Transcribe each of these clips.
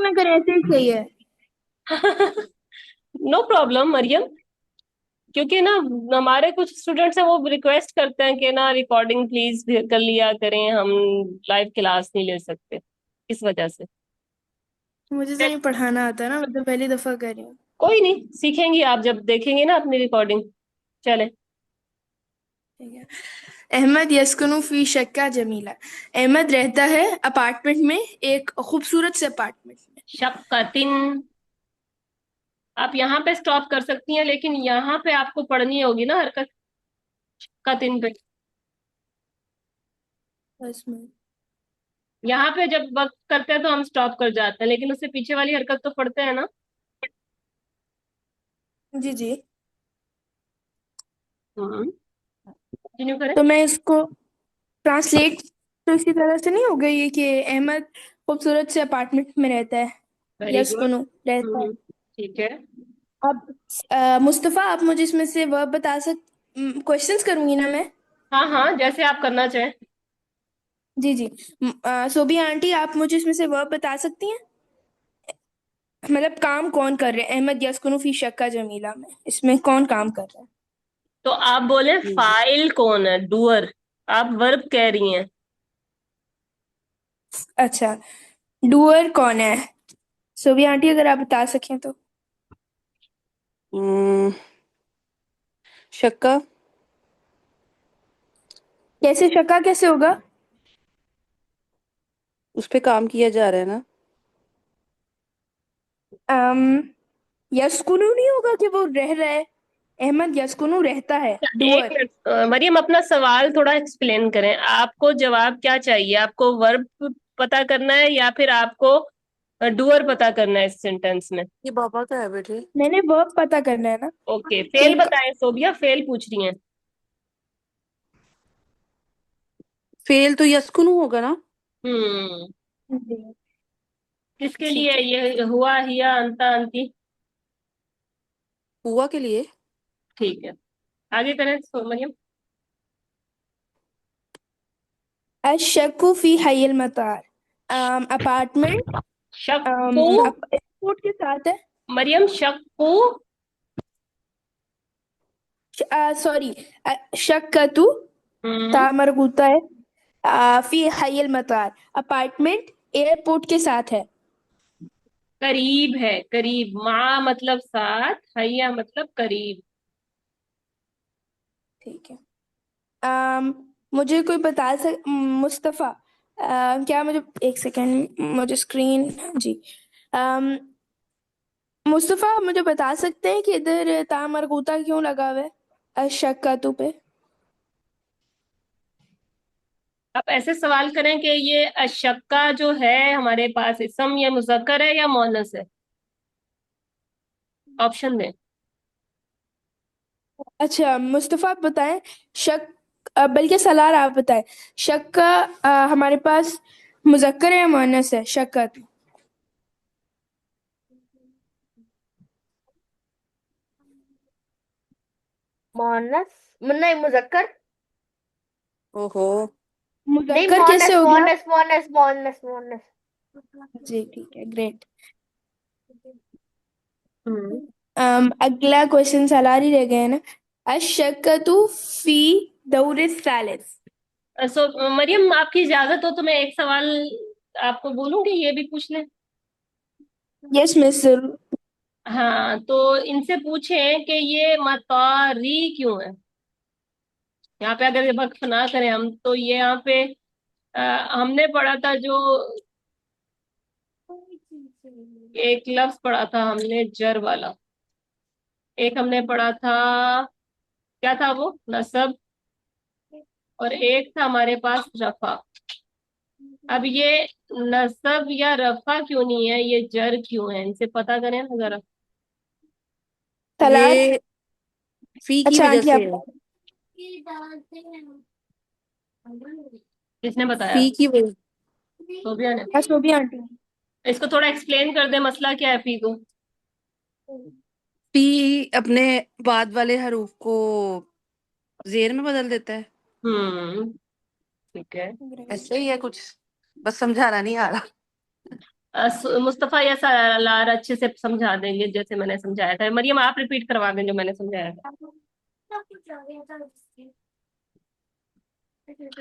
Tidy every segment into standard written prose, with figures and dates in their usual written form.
में करें ऐसे ही सही है। नो प्रॉब्लम मरियम, क्योंकि ना हमारे कुछ स्टूडेंट्स हैं वो रिक्वेस्ट करते हैं कि ना रिकॉर्डिंग प्लीज कर लिया करें, हम लाइव क्लास नहीं ले सकते इस वजह से। मुझे तो नहीं पढ़ाना आता ना, मैं तो पहली दफा कर रही हूँ। कोई नहीं, सीखेंगी आप जब देखेंगे ना अपनी रिकॉर्डिंग। चले। ठीक है। अहमद यस्कुनु फी शक्का जमीला। अहमद रहता है अपार्टमेंट में, एक खूबसूरत से अपार्टमेंट में। शक्कतिन। आप यहाँ पे स्टॉप कर सकती हैं, लेकिन यहाँ पे आपको पढ़नी होगी ना हरकत कतिन पे। बस में। यहाँ पे जब वक्त करते हैं तो हम स्टॉप कर जाते हैं, लेकिन उससे पीछे वाली हरकत तो पढ़ते हैं ना। जी जी। कंटिन्यू करें। तो मैं इसको ट्रांसलेट तो इसी तरह से नहीं हो गई कि अहमद खूबसूरत से अपार्टमेंट में रहता है। Very good. यस्कुनु रहता है। ठीक है। अब मुस्तफ़ा, आप मुझे इसमें से वर्ब बता सक क्वेश्चंस करूंगी ना मैं। हाँ हाँ, जैसे आप करना चाहें। जी जी। सोबिया आंटी, आप मुझे इसमें से वर्ब बता सकती हैं? मतलब काम कौन कर रहे हैं अहमद यस्कुनु फी शक्का जमीला में, इसमें कौन काम कर रहा है? तो आप बोले फाइल कौन है, डूअर। आप वर्ब कह रही हैं। अच्छा, डूअर कौन है? सोबिया आंटी, अगर आप बता सकें तो। हम्म, शक्का। कैसे, शक्का कैसे होगा? उस पे काम किया जा रहा है ना। अम यस्कुनु नहीं होगा कि वो रह रहा है? अहमद यस्कुनु रहता है, एक डूअर। मिनट, मरियम अपना सवाल थोड़ा एक्सप्लेन करें। आपको जवाब क्या चाहिए? आपको वर्ब पता करना है या फिर आपको डूअर पता करना है इस सेंटेंस में? ये पापा का है बेटे। मैंने वर्ब पता करना है ना। ओके, कि फेल बताएं। सोबिया फेल पूछ रही हैं। फेल तो यस्कुनु होगा ना। हम्म। जी, किसके लिए ठीक है। ये हुआ हिया अंता अंति? हुआ के लिए। ठीक है, आगे करें मरियम। अशक्कु फी हयल मतार। अपार्टमेंट शक्कू। एयरपोर्ट के साथ है। मरियम शक्कू। सॉरी, शक्कतु हम्म। ता मरबूता है। फी हयल मतार, अपार्टमेंट एयरपोर्ट के साथ है। करीब है, करीब। माँ मतलब साथ, हैया मतलब करीब। ठीक है। अम, मुझे कोई बता मुस्तफ़ा, क्या मुझे एक सेकेंड, मुझे स्क्रीन जी। अम, मुस्तफ़ा, आप मुझे बता सकते हैं कि इधर ता मरबूता क्यों लगा हुआ है अशक्कतु पे? आप ऐसे सवाल करें कि ये अशक्का जो है हमारे पास इसम, ये मुज़क्कर है या मोनस है? ऑप्शन दें। अच्छा मुस्तफ़ा, आप बताएं। शक बल्कि सलार आप बताएं। शक का हमारे पास मुज़क्कर है या मुअन्नस है, शक्कत? मोहनस, नहीं मुजक्कर। ओहो। नहीं, मुज़क्कर कैसे मोहनस हो गया? मोहनस मोहनस मोहनस मोहनस। जी ठीक है, ग्रेट। हम्म। अगला क्वेश्चन सलार ही रह गए हैं ना। अशक्कतु फी दौर सालिस। सो मरियम, आपकी इजाजत हो तो मैं एक सवाल आपको बोलूंगी, ये भी पूछ लें। यस मिस, जरूर। हाँ, तो इनसे पूछें कि ये मतरी क्यों है। यहाँ पे अगर ये वक्फ ना करें हम तो ये यहाँ पे हमने पढ़ा था जो एक लफ्ज पढ़ा था हमने जर वाला। एक हमने पढ़ा था, क्या था वो, नसब। और एक था हमारे पास रफा। अब ये नसब या रफा क्यों नहीं है, ये जर क्यों है, इनसे पता करें ना जरा। सलार। ये फी की अच्छा वजह आंटी, से आप है। किसने बताया? फी की वजह। सोबिया ने। शोभी आंटी। इसको थोड़ा एक्सप्लेन कर दे, मसला क्या है फी को। फी अपने बाद वाले हरूफ को जेर में बदल देता है। हम्म। ठीक है। ग्रेट। ऐसे ही है कुछ, बस समझाना नहीं आ रहा। मुस्तफा या सालार अच्छे से समझा देंगे जैसे मैंने समझाया था। मरियम आप रिपीट करवा दें जो मैंने समझाया था।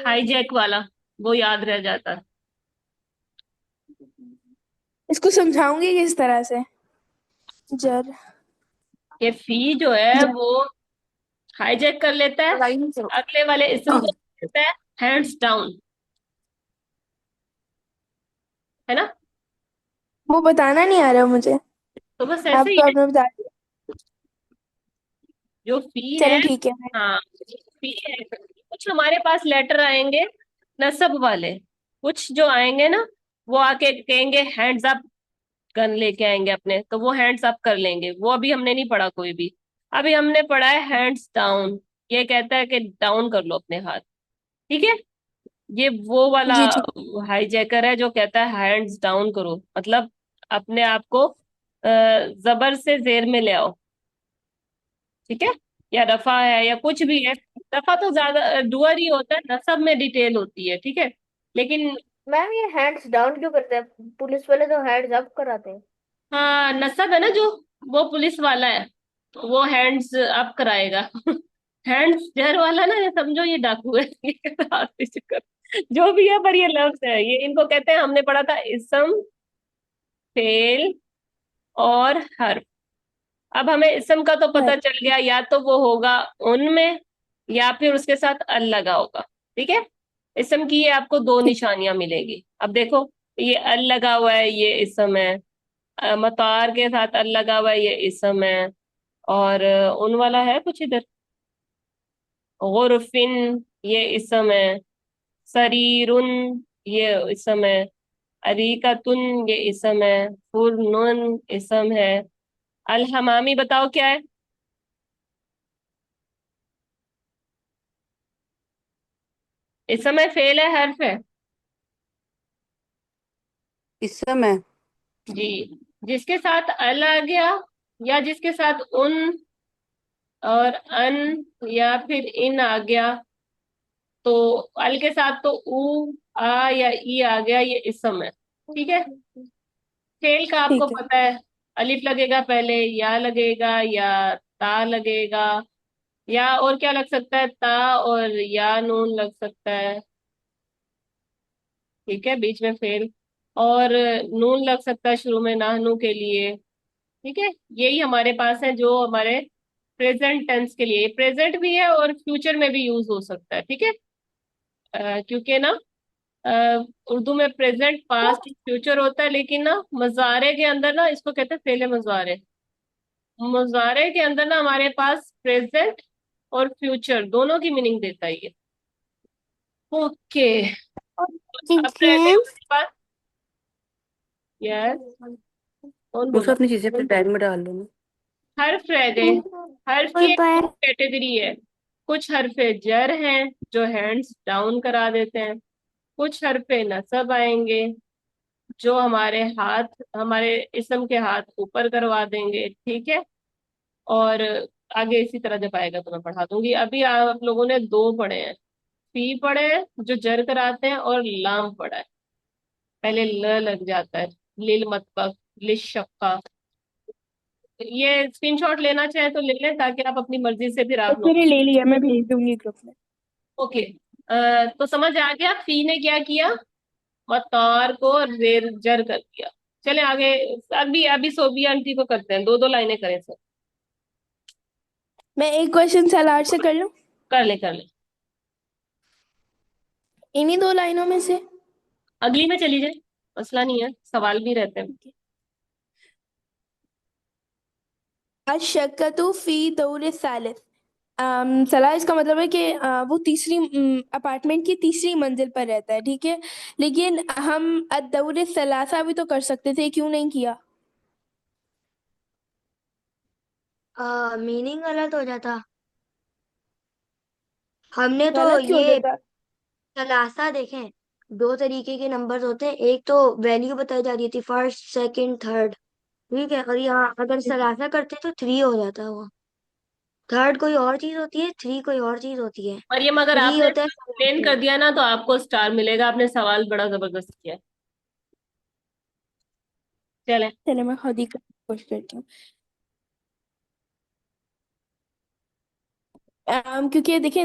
हाईजैक वाला वो याद रह जाता। इसको समझाऊंगी किस तरह से? जर ये फी जो है जर वो हाईजैक कर लेता है लाइन से अगले वाले इसम को, कहता है हैंड्स डाउन, है ना। वो बताना नहीं आ रहा मुझे। तो बस ऐसे आप ही तो है। आपने बता दिया। जो फी है, चलो ठीक है। हाँ फी है, कुछ हमारे पास लेटर आएंगे नसब वाले, कुछ जो आएंगे ना वो आके कहेंगे हैंड्स अप, गन लेके आएंगे अपने, तो वो हैंड्स अप कर लेंगे। वो अभी हमने नहीं पढ़ा कोई भी, अभी हमने पढ़ा है हैंड्स डाउन। ये कहता है कि डाउन कर लो अपने हाथ, ठीक है। ये वो वाला जी ठीक। हाईजैकर है जो कहता है हैंड्स डाउन करो, मतलब अपने आप को जबर से जेर में ले आओ, ठीक है। या रफा है या कुछ भी है, रफा तो ज्यादा डुअर ही होता है, नसब में डिटेल होती है, ठीक है। लेकिन मैम ये हैंड्स डाउन क्यों करते हैं? पुलिस वाले तो हैंड्स अप कराते हैं। हाँ नसब है ना जो, वो पुलिस वाला है, तो वो हैंड्स अप कराएगा। हैंड्स जहर वाला ना, ये समझो ये डाकू है। ये कहता हाथ नीचे कर। जो भी है, पर ये लफ्ज है, ये इनको कहते हैं, हमने पढ़ा था इसम, फेल और हर्फ। अब हमें इसम का तो है। पता चल गया, या तो वो होगा उनमें या फिर उसके साथ अल लगा होगा, ठीक है। इसम की ये आपको दो ठीक। निशानियां मिलेगी। अब देखो, ये अल लगा हुआ है, ये इसम है। मतार के साथ अल लगा हुआ है, ये इसम है। और उन वाला है कुछ इधर, गुरफिन, ये इसम है। सरीरुन, ये इसम है। अरीकतुन, ये इसम है। फुरनुन इसम है। अल हमामी बताओ क्या है। इस समय फेल है, हर्फ है। इस समय जी, जिसके साथ अल आ गया या जिसके साथ उन और अन या फिर इन आ गया, तो अल के साथ तो ऊ, आ या ई आ गया, ये इसम है, ठीक है। फेल का आपको ठीक है। पता है, अलिफ लगेगा पहले, या लगेगा, या ता लगेगा, या और क्या लग सकता है, ता और या नून लग सकता है, ठीक है, बीच में फेल। और नून लग सकता है शुरू में नाहनु के लिए, ठीक है। यही हमारे पास है जो हमारे प्रेजेंट टेंस के लिए, प्रेजेंट भी है और फ्यूचर में भी यूज हो सकता है, ठीक है। क्योंकि ना अ, उर्दू में प्रेजेंट, पास्ट, फ्यूचर होता है, लेकिन ना मजारे के अंदर ना इसको कहते हैं फेले मजारे। मुजारे के अंदर ना हमारे पास प्रेजेंट और फ्यूचर दोनों की मीनिंग देता है ये। ओके, अब ठीक रह गए है। हमारे पास, यस, कौन उसको बोला, अपनी चीजें अपने बैग में डाल लो ना। हर्फ रह गए। हर्फ की कोई एक बार। कैटेगरी है, कुछ हरफे जर हैं जो हैंड्स डाउन करा देते हैं, कुछ हरफे नसब आएंगे जो हमारे हाथ, हमारे इसम के हाथ ऊपर करवा देंगे, ठीक है। और आगे इसी तरह जब आएगा तो मैं पढ़ा दूंगी। अभी आप लोगों ने दो पढ़े हैं, फी पढ़े हैं जो जर कराते हैं, और लाम पढ़ा है, पहले ल लग जाता है, लिल मतबक, लिशक्का। ये स्क्रीनशॉट लेना चाहे तो ले लें, ताकि आप अपनी मर्जी से फिर आप मैंने नोट। ले लिया, मैं भेज दूंगी ग्रुप में। ओके, तो समझ आ गया फी ने क्या किया, मतार को रेर जर कर दिया। चले आगे, अभी अभी सोबिया आंटी को करते हैं, दो दो लाइनें करें सर। मैं एक क्वेश्चन सलार से कर लूं? कर ले कर ले, इन्हीं दो लाइनों में से। अगली में चली जाए, मसला नहीं है, सवाल भी रहते हैं। अशक्कतु फी दौर सालिस। सलाह इसका मतलब है कि वो तीसरी अपार्टमेंट की तीसरी मंजिल पर रहता है, ठीक है। लेकिन हम अदौर सलासा भी तो कर सकते थे, क्यों नहीं किया? मीनिंग गलत हो जाता। हमने तो गलत क्यों हो ये जाता? सलासा देखें, दो तरीके के नंबर्स होते हैं, एक तो वैल्यू बताई जा रही थी फर्स्ट सेकंड थर्ड, ठीक है, और यहाँ अगर सलासा करते तो थ्री हो जाता वो। थर्ड कोई और चीज होती है, थ्री कोई और चीज होती है। मरियम अगर थ्री आपने होता है एक्सप्लेन कर दिया ना तो आपको स्टार मिलेगा, आपने सवाल बड़ा जबरदस्त किया है। चले। चलो मैं खुद ही कोशिश करती हूँ। क्योंकि देखिए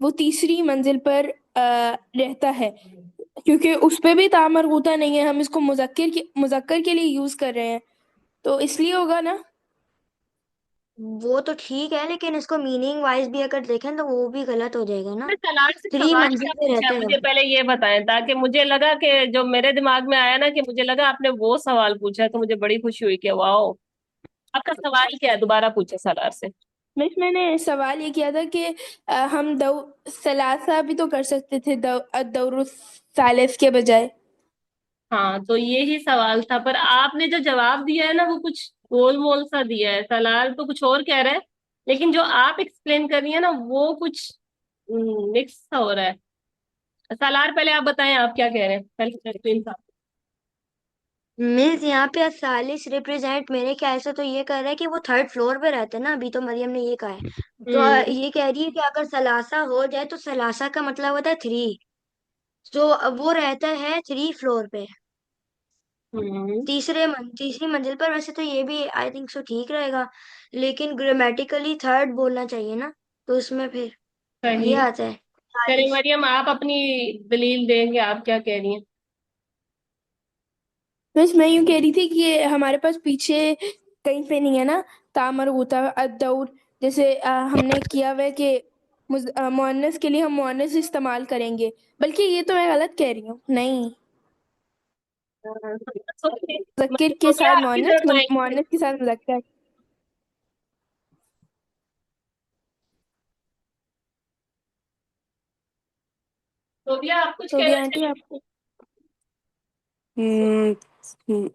वो तीसरी मंजिल पर रहता है, क्योंकि उस पे भी तामर होता नहीं है, हम इसको मुज़क्कर के लिए यूज कर रहे हैं, तो इसलिए होगा ना। वो तो ठीक है, लेकिन इसको मीनिंग वाइज भी अगर देखें तो वो भी गलत हो जाएगा ना। आपने सलार से थ्री सवाल मंजिल क्या पे पूछा रहते है, हैं मुझे वो। पहले ये बताएं, ताकि मुझे लगा कि जो मेरे दिमाग में आया ना, कि मुझे लगा आपने वो सवाल पूछा है, तो मुझे बड़ी खुशी हुई कि वाओ। आपका सवाल क्या है, दोबारा पूछे सलार से। मैंने सवाल ये किया था कि हम दौ सलासा भी तो कर सकते थे, दौर सालिस के बजाय। हाँ, तो ये ही सवाल था, पर आपने जो जवाब दिया है ना, वो कुछ गोल मोल सा दिया है। सलार तो कुछ और कह रहा है, लेकिन जो आप एक्सप्लेन कर रही है ना, वो कुछ मिक्स सा हो रहा है। सलार पहले आप बताएं, आप क्या कह रहे हैं, पहले एक्सप्लेन। मीन्स यहाँ पे 40 रिप्रेजेंट मेरे ख्याल से तो ये कर रहा है कि वो थर्ड फ्लोर पे रहते हैं ना, अभी तो मरियम ने ये कहा है। तो हम्म। ये कह रही है कि अगर सलासा हो जाए तो सलासा का मतलब होता है 3। तो वो रहता है 3 फ्लोर पे, हम्म। तीसरी मंजिल पर। वैसे तो ये भी आई थिंक सो ठीक रहेगा, लेकिन ग्रामेटिकली थर्ड बोलना चाहिए ना, तो उसमें फिर ये सही। आता है चले 40। मरियम, आप अपनी दलील देंगे, आप क्या कह रही हैं। बस मैं यूं कह रही थी कि ये हमारे पास पीछे कहीं पे नहीं है ना तामर होता अद्दौर, जैसे हमने किया हुआ है कि मुअन्नस के लिए हम मुअन्नस इस्तेमाल करेंगे, बल्कि ये तो मैं गलत कह रही हूँ, नहीं, सोफिया, मुज़क्किर के सोफिया साथ आपकी मुअन्नस, तरफ आएंगे। मुअन्नस के साथ मुज़क्कर। सोफिया, आप कुछ तो भी कहना आंटी चाहेंगे। आपको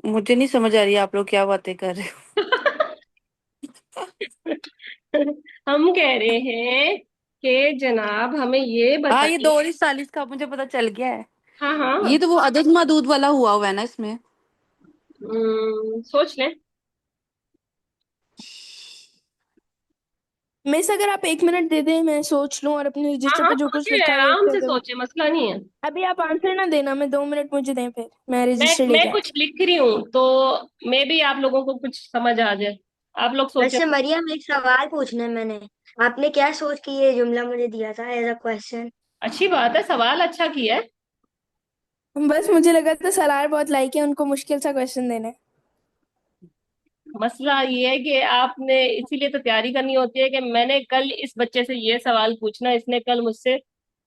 मुझे नहीं समझ आ रही है आप लोग क्या बातें कर रहे हो। हम कह रहे हैं कि जनाब हमें ये हाँ, ये बताइए। 2 और 40 का मुझे पता चल गया है। हाँ हाँ। ये तो वो अदद मदूद वाला हुआ है ना इसमें। सोच लें। मिस, अगर आप 1 मिनट दे दें मैं सोच लूं और अपने हाँ रजिस्टर हाँ, पे जो कुछ सोचिए, लिखा है आराम उससे से करूं। सोचिए, मसला नहीं है। अभी आप आंसर ना देना, मैं 2 मिनट मुझे दें, फिर मैं मैं रजिस्टर मैं लेके कुछ आती लिख रही हूँ, तो मे भी आप लोगों को कुछ समझ आ जाए। आप लोग सोचे। वैसे मरियम, एक सवाल पूछना है मैंने। आपने क्या सोच के ये जुमला मुझे दिया था एज अ क्वेश्चन? अच्छी बात है, सवाल अच्छा किया है। हूँ। बस मुझे लगा था सलार बहुत लाइक है, उनको मुश्किल सा क्वेश्चन देना है। मसला ये है कि आपने इसीलिए तो तैयारी करनी होती है, कि मैंने कल इस बच्चे से ये सवाल पूछना, इसने कल मुझसे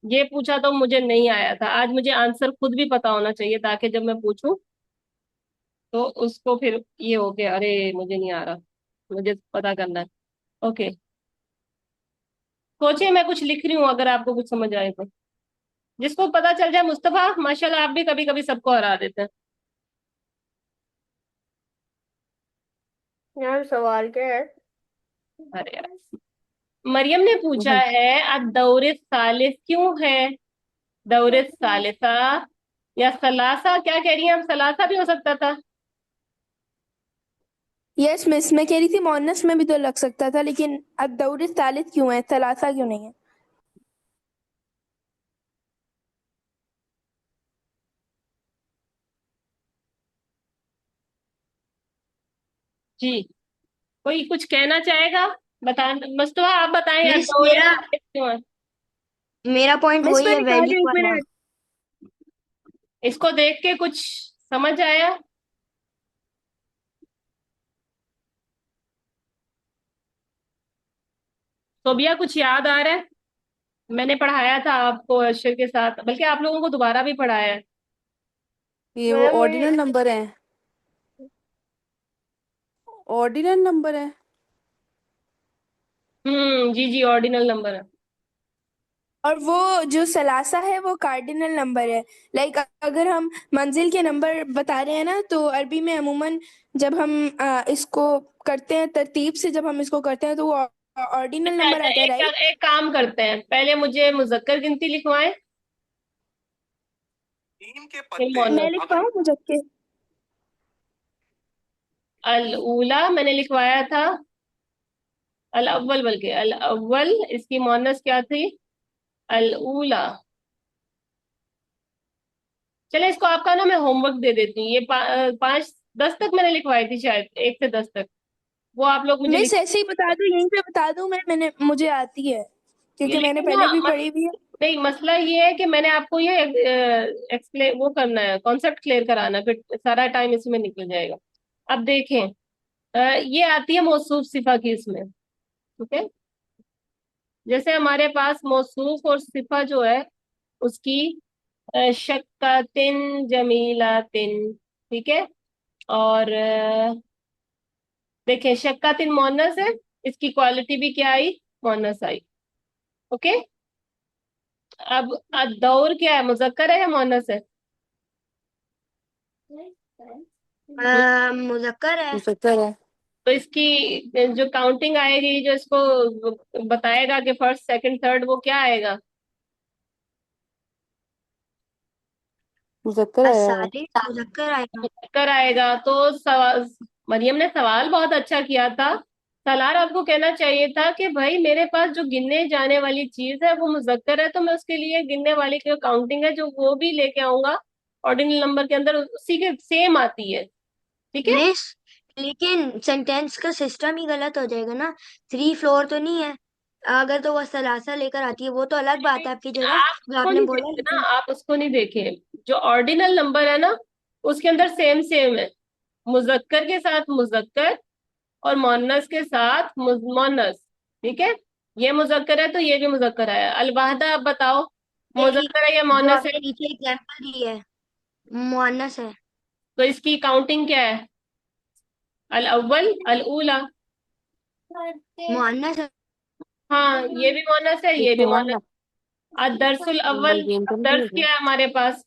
ये पूछा, तो मुझे नहीं आया था। आज मुझे आंसर खुद भी पता होना चाहिए, ताकि जब मैं पूछूं तो उसको फिर ये हो कि अरे मुझे नहीं आ रहा, मुझे पता करना है। ओके, सोचिए, मैं कुछ लिख रही हूँ, अगर आपको कुछ समझ आए तो। जिसको पता चल जाए, मुस्तफा माशाल्लाह, आप भी कभी कभी सबको हरा देते हैं। यार सवाल क्या है? अरे यार, मरियम ने पूछा है अब दौरे सालिस क्यों है। दौरे सालिसा या सलासा, क्या कह रही हैं आप, सलासा भी हो सकता था। यस मिस, मैं कह रही थी मोनस में भी तो लग सकता था, लेकिन अद्दौर सालिस क्यों है, सलासा क्यों नहीं है। जी, कोई कुछ कहना चाहेगा, बता। मुस्तफा आप बताएं, अब मिस, दौरे मेरा सालिस क्यों है। मेरा पॉइंट मिस वही है, मैंने कहा वैल्यू था एक वाला। मिनट इसको देख के कुछ समझ आया। सोबिया, कुछ याद आ रहा है। मैंने पढ़ाया था आपको अक्षर के साथ, बल्कि आप लोगों को दोबारा भी पढ़ाया है। ये वो मैम मुझे ऑर्डिनल नंबर है। ऑर्डिनल नंबर है। जी जी, ऑर्डिनल नंबर है। और वो जो सलासा है वो कार्डिनल नंबर है। लाइक अगर हम मंजिल के नंबर बता रहे हैं ना, तो अरबी में अमूमन जब हम इसको करते हैं तरतीब से, जब हम इसको करते हैं तो वो ऑर्डिनल अच्छा नंबर अच्छा, आता है, राइट। एक काम करते हैं, पहले मुझे मुजक्कर गिनती लिखवाएं, फिर मैं मोहन्नस। लिखवाऊँ मुझे? अल उला मैंने लिखवाया था, अल अव्वल, बल्कि अल अव्वल, इसकी मोहन्नस क्या थी, अल उला। चले इसको आपका ना मैं होमवर्क दे देती हूँ। ये 5-10 तक मैंने लिखवाई थी शायद, 1 से 10 तक। वो आप लोग मुझे मिस ऐसे ही बता दो, यहीं पे बता दो, मैंने मुझे आती है ये क्योंकि मैंने लेकिन पहले ना भी पढ़ी हुई है। नहीं, मसला ये है कि मैंने आपको ये एक्सप्लेन वो करना है, कॉन्सेप्ट क्लियर कराना है, फिर सारा टाइम इसमें निकल जाएगा। अब देखें, ये आती है मौसूफ सिफा की इसमें, ठीक है। जैसे हमारे पास मौसूफ और सिफा जो है उसकी शक्कातिन जमीलातिन, ठीक है। और देखें शक्कातिन मोनस है, इसकी क्वालिटी भी क्या आई, मोनस आई। ओके। अब दौर क्या है, मुजक्कर है या मोनस है? मुजक्कर है। मुशक्कर है। तो इसकी जो काउंटिंग आएगी, जो इसको बताएगा कि फर्स्ट सेकंड थर्ड, वो क्या आएगा? मुशक्कर आया है। असालिर मुजक्कर आएगा। कर आएगा। तो सवाल, मरियम ने सवाल बहुत अच्छा किया था। सलार आपको कहना चाहिए था कि भाई मेरे पास जो गिनने जाने वाली चीज है वो मुजक्कर है, तो मैं उसके लिए गिनने वाली जो काउंटिंग है जो वो भी लेके आऊंगा ऑर्डिनल नंबर के अंदर, उसी के सेम आती है, ठीक है। मिस लेकिन सेंटेंस का सिस्टम ही गलत हो जाएगा ना। 3 फ्लोर तो नहीं है। अगर तो वह सलासा लेकर आती है वो तो अलग बात है आपकी जगह, आप जो उसको आपने नहीं बोला, देखे ना, लेकिन आप उसको नहीं देखे। जो ऑर्डिनल नंबर है ना उसके अंदर सेम सेम है, मुजक्कर के साथ मुजक्कर और मोन्नस के साथ मोन्नस, ठीक है। ये मुजक्कर है तो ये भी मुजक्कर है। अलवाहदा आप बताओ, यही मुजक्कर है या जो मोन्नस आपने है? पीछे एग्जाम्पल दी है, मुअन्नस है। तो इसकी काउंटिंग क्या है? अल अव्वल अल ऊला। मुअन्नस है। हाँ, ये भी मोनस है, ये देखते भी हैं मोनस। ना, अब दरसुल कल अव्वल, गेम तो अब नहीं दर्स खेलेंगे। क्या है हमारे पास?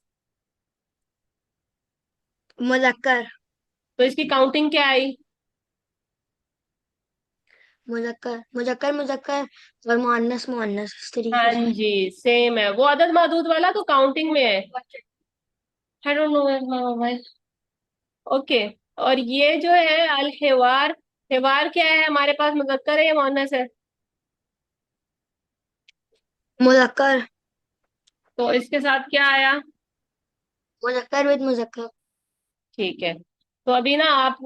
मुजक्कर। तो इसकी काउंटिंग क्या आई? मुजक्कर मुजक्कर मुजक्कर और मुअन्नस मुअन्नस, इस तरीके हाँ से। जी, सेम है। वो अदद मादूद वाला तो काउंटिंग में है। I don't know. ओके। और ये जो है अल हिवार, हिवार क्या है हमारे पास, मुजक्कर है या मुअन्नस है? मुजक्कर। तो इसके साथ क्या आया? मुजक्कर विद मुजक्कर। ठीक है। तो अभी ना आप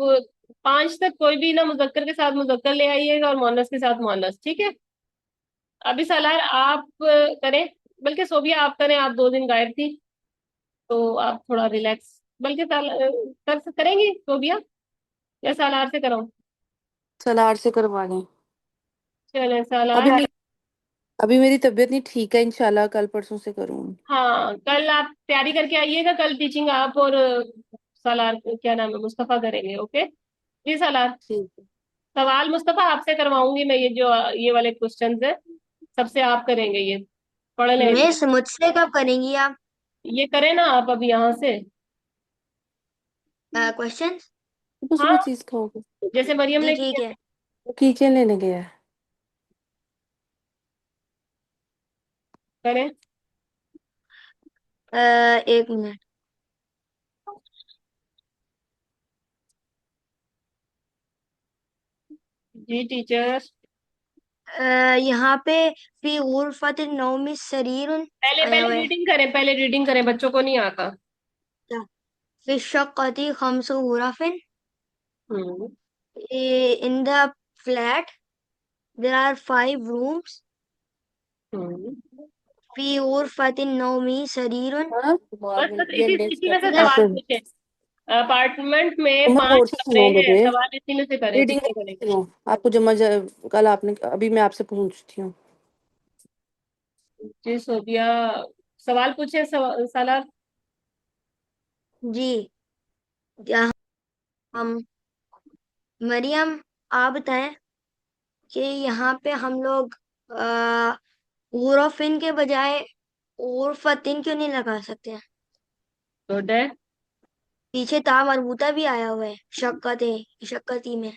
5 तक कोई भी ना मुजक्कर के साथ मुजक्कर ले आइएगा और मुअन्नस के साथ मुअन्नस, ठीक है। अभी सलार आप करें, बल्कि सोबिया आप करें, आप 2 दिन गायब थी तो आप थोड़ा रिलैक्स, बल्कि करेंगी सोबिया या सालार से कराऊं? सलार से करवा दें। चले अभी सालार। मेरी अभी मेरी तबीयत नहीं ठीक है, इंशाल्लाह कल परसों से करूँगी। हाँ, कल आप तैयारी करके आइएगा, कल टीचिंग आप और सालार, क्या नाम है, मुस्तफा करेंगे। ओके जी सालार। ठीक है। सवाल मुस्तफा आपसे करवाऊंगी मैं, ये जो ये वाले क्वेश्चंस है सबसे आप करेंगे, ये पढ़ लें इनको। मिस मुझसे कब करेंगी आप ये करें ना आप अभी यहाँ से। क्वेश्चन? सुबह सुबह हाँ, चीज खाओगे? जैसे मरियम जी ने ठीक किया। है। वो किचन लेने गया है। करें। 1 मिनट। जी टीचर। यहाँ पे फी गुरफतिन नौमी सरीरुन पहले आया पहले हुआ है। रीडिंग करें, पहले रीडिंग करें, बच्चों को नहीं आता। फी शक्कति खम्सु गुरफिन। हम्म। In the flat there are 5 rooms. हम्म। फी गुरफतिन नौमी सरीरुन। हाँ, बस बस इसी इसी में से बस। सवाल पूछे। अपार्टमेंट में मैं 5 और से कमरे सुनो हैं, मुझे सवाल इसी में से करें, रीडिंग कितने करें? सुनो। आपको जमा कल आपने, अभी मैं आपसे पूछती हूँ। जी सोबिया, सवाल पूछे सालार। जी। यहाँ हम मरियम, आप बताएं कि यहाँ पे हम लोग गुरफिन के बजाय गुरफतिन क्यों नहीं लगा सकते हैं? गुड है। पीछे ता मरबूता भी आया हुआ है, शक्कती में।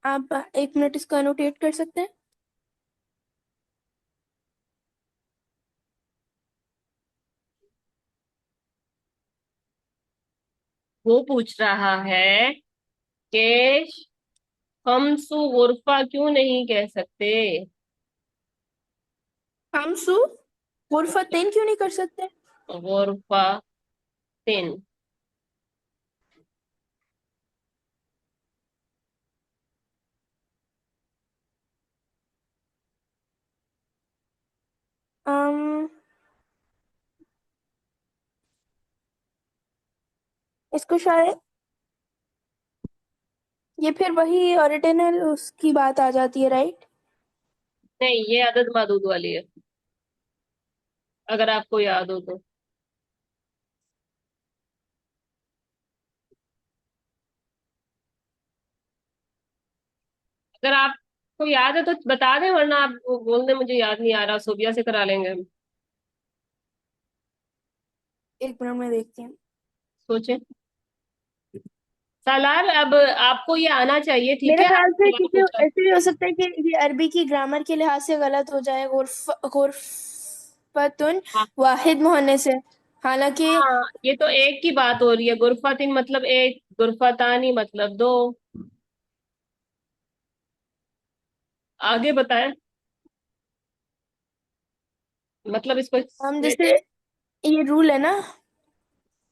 आप 1 मिनट इसको एनोटेट कर सकते हैं? वो पूछ रहा है कि हमसु गुरफा क्यों नहीं कह सकते? हमसू गुरफतेन क्यों नहीं कर सकते? गुरफातिन। अम इसको शायद ये फिर वही ओरिजिनल उसकी बात आ जाती है, राइट? नहीं, ये अदद मादूद वाली है, अगर आपको याद हो तो। अगर आपको याद है तो बता दें, वरना आप बोल दें मुझे याद नहीं आ रहा, सोबिया से करा लेंगे हम। एक मिनट में देखती हूँ। सोचें। सालार, अब आपको ये आना चाहिए, ठीक मेरे है? ख्याल से सवाल क्योंकि पूछा। ऐसे भी हो सकता है कि ये अरबी की ग्रामर के लिहाज से गलत हो जाए, गुरफतुन हाँ वाहिद मुहन्नस है, हालांकि हाँ, ये तो एक की बात हो रही है। गुरफातिन मतलब एक, गुरफातानी मतलब दो। आगे बताएं, मतलब इसको। हम जैसे ये रूल है ना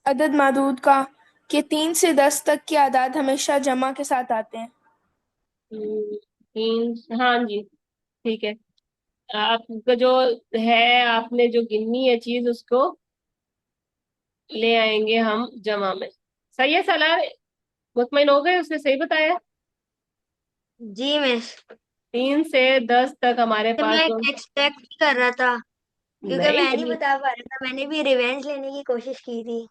अदद मादूद का कि 3 से 10 तक के आदाद हमेशा जमा के साथ आते हैं। तीन, हाँ जी, ठीक है। आपका जो है, आपने जो गिननी है चीज, उसको ले आएंगे हम जमा में। सही है सालार? मुतमईन हो गए? उसने सही बताया। जी मिस। 3 से 10 तक हमारे तो पास मैं जो। एक्सपेक्ट ही कर रहा था, क्योंकि नहीं मैं नहीं नहीं। बता पा रहा था। मैंने भी रिवेंज लेने की कोशिश की थी,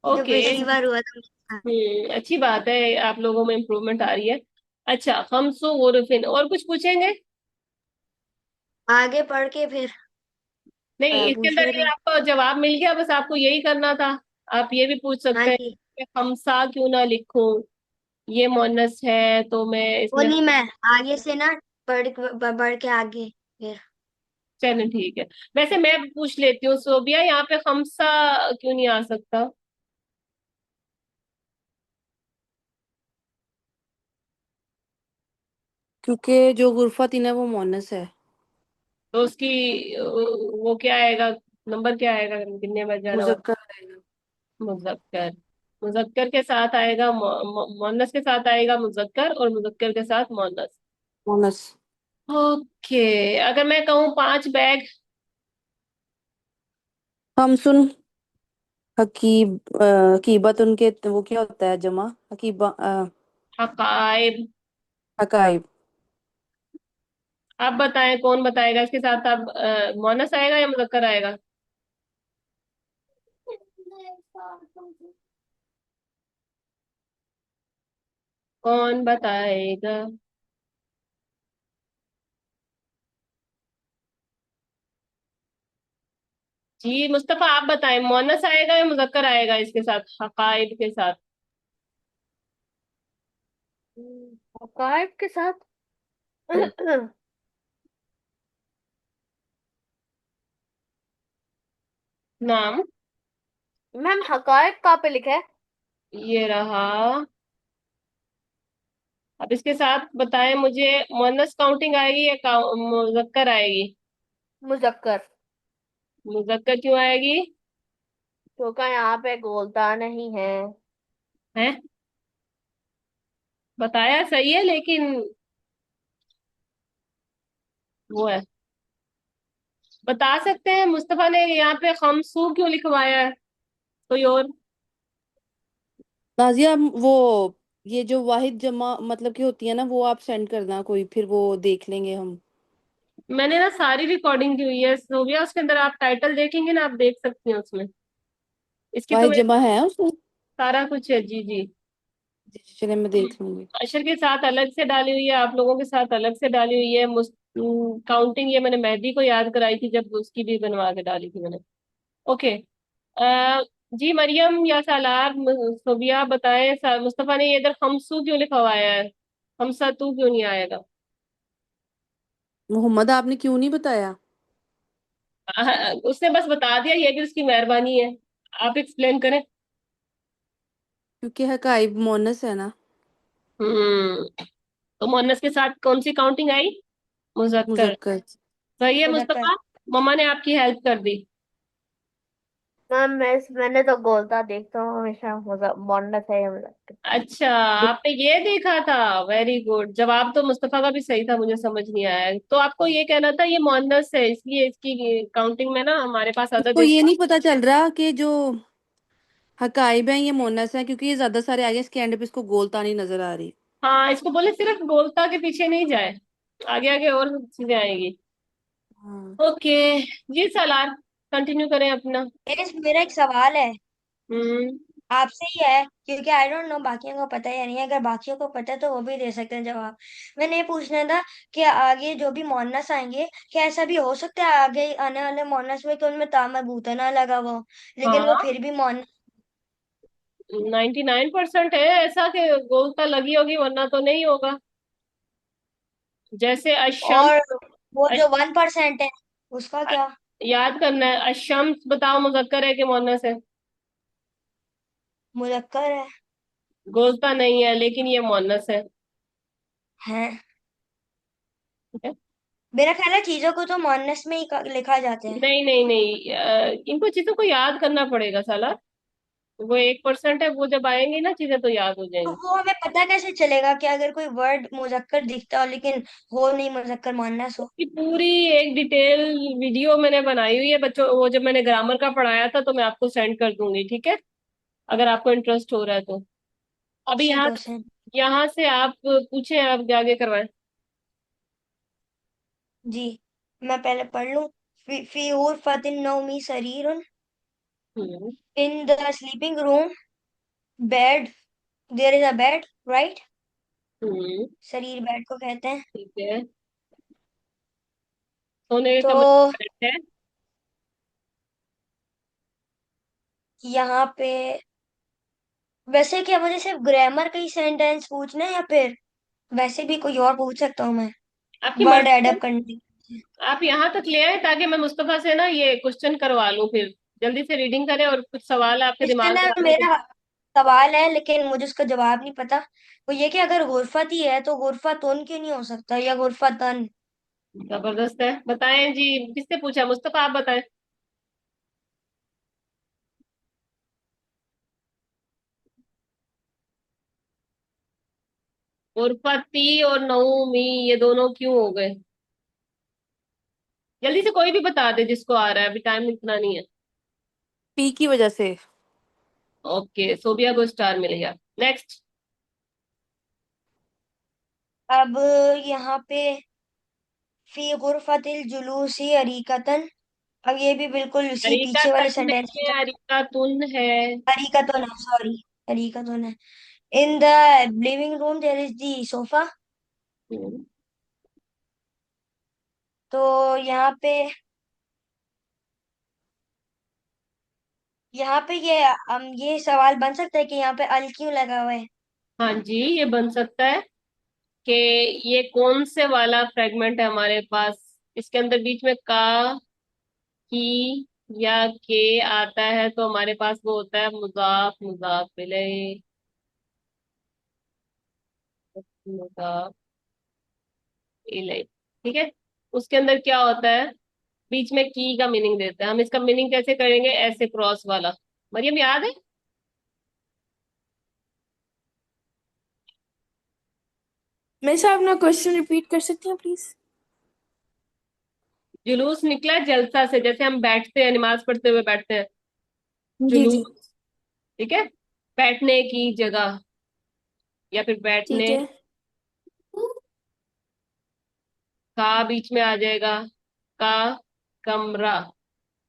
जो ओके। पिछली बार हुआ था मेरे साथ। अच्छी बात है, आप लोगों में इम्प्रूवमेंट आ रही है। अच्छा, खमसो गुरफिन, और कुछ पूछेंगे? आगे पढ़ के फिर नहीं, इसके पूछ अंदर लेते ये हैं। आपका जवाब मिल गया, बस आपको यही करना था। आप ये भी पूछ हाँ सकते हैं जी। कि खमसा क्यों ना लिखूं, ये मोनस है तो मैं वो इसमें। नहीं, मैं आगे से ना बढ़ के आगे फिर। चलो ठीक है। वैसे मैं पूछ लेती हूँ, सोबिया, यहाँ पे खमसा क्यों नहीं आ सकता? क्योंकि जो गुरफातिन है वो मोनस है। तो उसकी वो क्या आएगा, नंबर क्या आएगा, कितने बज जाना होगा? मुजक्कर रहेगा। मुजक्कर। मुजक्कर के साथ आएगा मोनस के साथ आएगा मुजक्कर, और मुजक्कर के साथ मोनस। मोनस। ओके। अगर मैं कहूँ 5 बैग। हम सुन। हकीब हकीबत उनके वो क्या होता है जमा? हकीबा हकायब। हकाइब। आप बताएं कौन बताएगा इसके साथ? अब मोनस आएगा या मुजक्कर आएगा? कौन बताएगा? जी मुस्तफा, आप बताएं, मोनस आएगा या मुजक्कर आएगा इसके साथ, हकायब के साथ? हकायक के साथ। हम्म, नाम। मैम हकायक कहाँ पे लिखा है? ये रहा। अब इसके साथ बताएं मुझे, मोनस काउंटिंग आएगी या मुजक्कर आएगी? मुजक्कर। मुजक्कर क्यों आएगी? क्योंकि यहाँ पे गोलता नहीं है। है, बताया सही है, लेकिन वो है। बता सकते हैं मुस्तफा ने यहाँ पे खमसू क्यों लिखवाया है? कोई और? नाजिया वो ये जो वाहिद जमा मतलब की होती है ना, वो आप सेंड करना कोई, फिर वो देख लेंगे हम। मैंने ना सारी रिकॉर्डिंग की हुई है सोबिया, उसके अंदर आप टाइटल देखेंगे ना, आप देख सकती हैं उसमें। इसकी तो वाहिद मैं जमा है उसमें। सारा कुछ है, जी जी। जी, चले मैं देख लूंगी। अशर के साथ अलग से डाली हुई है, आप लोगों के साथ अलग से डाली हुई है। काउंटिंग ये मैंने मेहदी को याद कराई थी, जब उसकी भी बनवा के डाली थी मैंने। ओके। जी मरियम या सालार, सोबिया बताएं, मुस्तफा ने ये इधर खमसू क्यों लिखवाया है, हमसा तू क्यों नहीं आएगा? मोहम्मद आपने क्यों नहीं बताया? उसने बस बता दिया, ये भी उसकी मेहरबानी है। आप एक्सप्लेन करें। क्योंकि हकाइब मोनस है ना। तो मोहन्नस के साथ कौन सी काउंटिंग आई? मुजक्कर। मुजक्कर। सही है मुजक्कर। मुस्तफा, मम्मा ने आपकी हेल्प कर दी। मैम मैंने तो गोलता देखता हूँ हमेशा, मजा मोहन्नस है ये मजाक। अच्छा, आपने ये देखा था। Very good. जवाब तो मुस्तफा का भी सही था, मुझे समझ नहीं आया। तो आपको ये कहना था ये मोहनस है, इसलिए इसकी काउंटिंग में ना हमारे पास अदद तो है। ये नहीं पता चल रहा कि जो हकाइब है ये मोनस है, क्योंकि ये ज्यादा सारे आगे इसके एंड पे इसको गोलता नहीं नजर आ रही। हाँ, इसको बोले सिर्फ गोलता के पीछे नहीं जाए, आगे आगे और चीजें आएगी। हाँ। ओके जी, सलार कंटिन्यू करें अपना। मेरा एक सवाल है हम्म। आपसे ही है, क्योंकि आई डोंट नो बाकियों को पता है या नहीं। अगर बाकियों को पता है तो वो भी दे सकते हैं जवाब। मैंने ये पूछना था कि आगे जो भी मोनास आएंगे, क्या ऐसा भी हो सकता है आगे आने वाले मोनास में कि उनमें तामा बूता ना लगा हुआ हो, लेकिन वो हाँ, फिर भी मोनास। 99% है ऐसा कि गोलता लगी होगी, वरना तो नहीं होगा। जैसे अशम। और वो अश, जो 1% है उसका अ- क्या? याद करना है। अशम्स बताओ मुजक्कर है कि मुअन्नस है? मुजक्कर है। गोलता नहीं है, लेकिन ये मुअन्नस है। है। ठीक है। मेरा ख्याल है चीजों को तो मोनास में ही लिखा जाते हैं। नहीं नहीं नहीं, इनको चीजों को याद करना पड़ेगा साला। वो 1% है, वो जब आएंगी ना चीजें तो याद हो तो जाएंगी। वो हमें पता कैसे चलेगा कि अगर कोई वर्ड मुजक्कर दिखता हो लेकिन हो नहीं मुजक्कर मोनास हो? कि पूरी एक डिटेल वीडियो मैंने बनाई हुई है बच्चों, वो जब मैंने ग्रामर का पढ़ाया था तो मैं आपको सेंड कर दूंगी, ठीक है? अगर आपको इंटरेस्ट हो रहा है तो। अभी से यहाँ दो से। यहाँ से आप पूछें, आप आगे करवाएं। जी, मैं पहले पढ़ लूं। फी फतिन नौमी सरीरुन। हम्म। In the sleeping room bed there is a bed, right? Hmm. शरीर बेड को कहते हैं। ठीक है। सोने के तो कमरे में बेड है। यहाँ पे वैसे क्या मुझे सिर्फ ग्रामर का ही सेंटेंस पूछना है या फिर वैसे भी कोई और पूछ सकता हूँ मैं, आपकी वर्ड मर्जी है। एडअप करने के लिए? आप यहाँ तक ले आए ताकि मैं मुस्तफा से ना ये क्वेश्चन करवा लूं, फिर जल्दी से रीडिंग करें और कुछ सवाल आपके इसके दिमाग में अंदर आ रहे थे। मेरा सवाल है लेकिन मुझे उसका जवाब नहीं पता। वो ये कि अगर गुरफत ही है तो गुरफतुन क्यों नहीं हो सकता, या गुरफतन? जबरदस्त है, बताएं जी। किससे पूछा? मुस्तफा आप बताएं। उर्फती और नऊमी ये दोनों क्यों हो गए? जल्दी से कोई भी बता दे जिसको आ रहा है, अभी टाइम इतना नहीं है। पी की वजह से। ओके, सोबिया को स्टार मिल गया। नेक्स्ट। अब यहाँ पे फी गुरफतिल जुलूसी अरीकतन। अब ये भी बिल्कुल उसी अरीका पीछे वाले तन सेंटेंस नहीं की है, तरह। अरीका तुन है। अरीकतन है, सॉरी। अरीकतन है। In the living room there is the sofa. Hmm. तो यहाँ पे ये सवाल बन सकता है कि यहाँ पे अल क्यों लगा हुआ है? हाँ जी, ये बन सकता है कि ये कौन से वाला फ्रेगमेंट है हमारे पास। इसके अंदर बीच में का, की या के आता है तो हमारे पास वो होता है मुजाफ, मुजाफ इलैह, मुजाफ इलैह। ठीक है। उसके अंदर क्या होता है? बीच में की का मीनिंग देता है। हम इसका मीनिंग कैसे करेंगे? ऐसे क्रॉस वाला। मरियम याद है? मैं साहब अपना क्वेश्चन रिपीट कर सकती हूँ प्लीज? जुलूस निकला जलसा से, जैसे हम बैठते हैं, नमाज पढ़ते हुए बैठते हैं। जी जी। जुलूस। ठीक है। बैठने की जगह या फिर ठीक बैठने है। का बीच में आ जाएगा। का कमरा।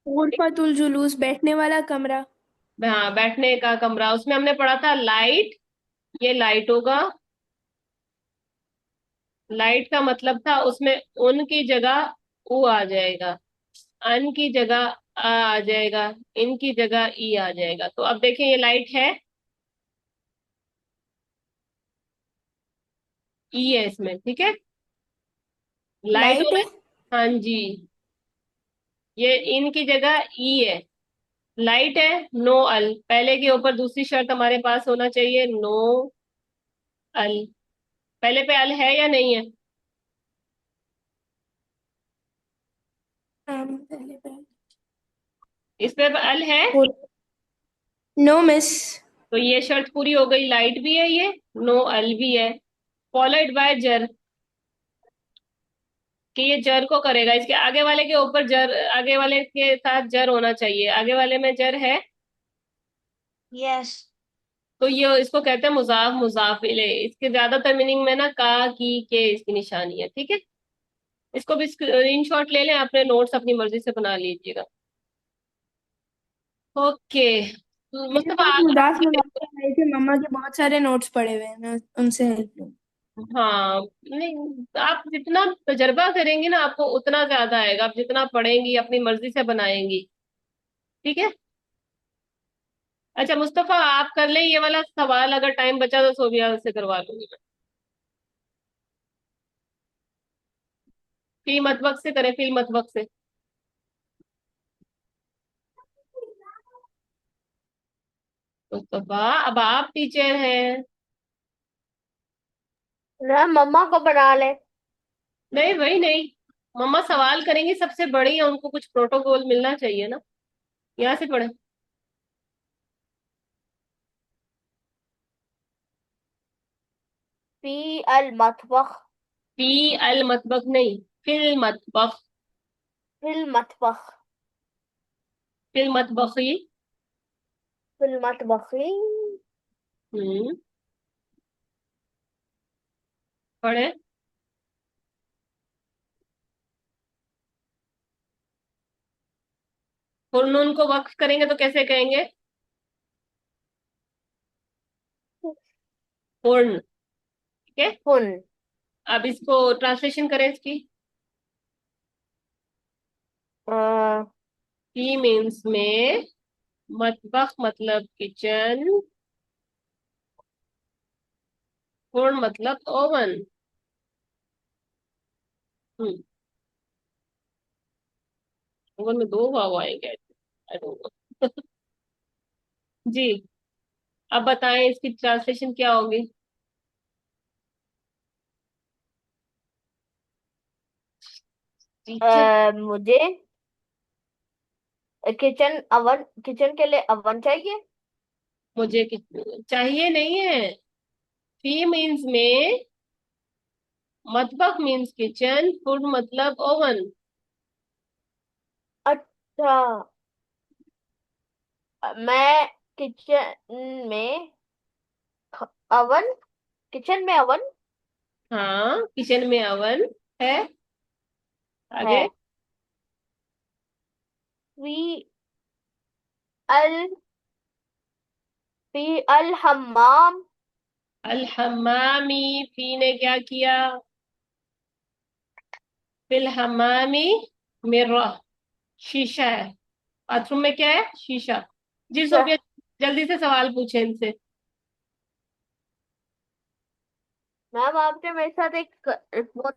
गुरफतुल जुलूस बैठने वाला कमरा। हाँ, बैठने का कमरा। उसमें हमने पढ़ा था लाइट। ये लाइट होगा। लाइट का मतलब था उसमें उन की जगह उ आ जाएगा, अन की जगह आ जाएगा, इन की जगह ई आ जाएगा। तो अब देखें ये लाइट है, ई है इसमें। ठीक है। लाइट लाइट होना। है। हाँ जी। ये इन की जगह ई है। लाइट है। नो अल, पहले के ऊपर दूसरी शर्त हमारे पास होना चाहिए, नो अल। पहले पे अल है या नहीं है? पहले पहले। इस पे अल है, नो मिस। तो ये शर्त पूरी हो गई, लाइट भी है ये, नो अल भी है, फॉलोड बाय जर, कि ये जर को करेगा, इसके आगे वाले के ऊपर जर, आगे वाले के साथ जर होना चाहिए, आगे वाले में जर है, यस। तो ये इसको कहते हैं मुजाफ मुजाफ इलेह। इसके ज्यादातर मीनिंग में ना का, की, के इसकी निशानी है, ठीक है। इसको भी स्क्रीनशॉट ले लें, अपने नोट्स अपनी मर्जी से बना लीजिएगा। ओके, मेरे मुस्तफा पास आप उदास मजाक कर रहे थे, मम्मा के बहुत सारे नोट्स पड़े हुए हैं, मैं उनसे हेल्प लूँ। हाँ, नहीं, आप जितना तजर्बा करेंगी ना आपको उतना ज्यादा आएगा, आप जितना पढ़ेंगी अपनी मर्जी से बनाएंगी, ठीक है। अच्छा मुस्तफा, आप कर लें ये वाला सवाल, अगर टाइम बचा तो सोबिया से करवा लूंगी मैं। फी मतबक से करें, फी मतबक से। मुस्तफा, अब आप टीचर हैं। ना मम्मा को बना ले। नहीं भाई नहीं, मम्मा सवाल करेंगी, सबसे बड़ी है, उनको कुछ प्रोटोकॉल मिलना चाहिए ना। यहाँ से पढ़े। फी अल मतबख। फी अल मतबक नहीं, फिल मतबक, फिल मतबख। फिल मतबखी। फिल मतबखी। हम्म, पढ़े। हुरनून को वक्फ करेंगे तो कैसे कहेंगे? हुर्न, ठीक है। हुन। अब इसको ट्रांसलेशन करें इसकी। अ, फी मीन्स में, मतबख मतलब किचन, हुर्न मतलब ओवन। हम्म, ओवन में दो वाव आएंगे, आई डोंट नो। जी, अब बताएं इसकी ट्रांसलेशन क्या होगी? टीचर, मुझे किचन अवन, किचन के लिए अवन चाहिए। मुझे चाहिए नहीं है। फी मीन्स में, मतबख मीन्स किचन, फूड मतलब ओवन। अच्छा। मैं किचन में अवन, किचन में अवन हाँ, किचन में ओवन है, आगे। है। फी अल फी अल हम्माम। अल हमामी, फी ने क्या किया? फिल हमामी मिर्रह, शीशा है, बाथरूम में क्या है? शीशा। जी सोफिया, जल्दी से सवाल पूछे इनसे। मैम आपने मेरे साथ एक वो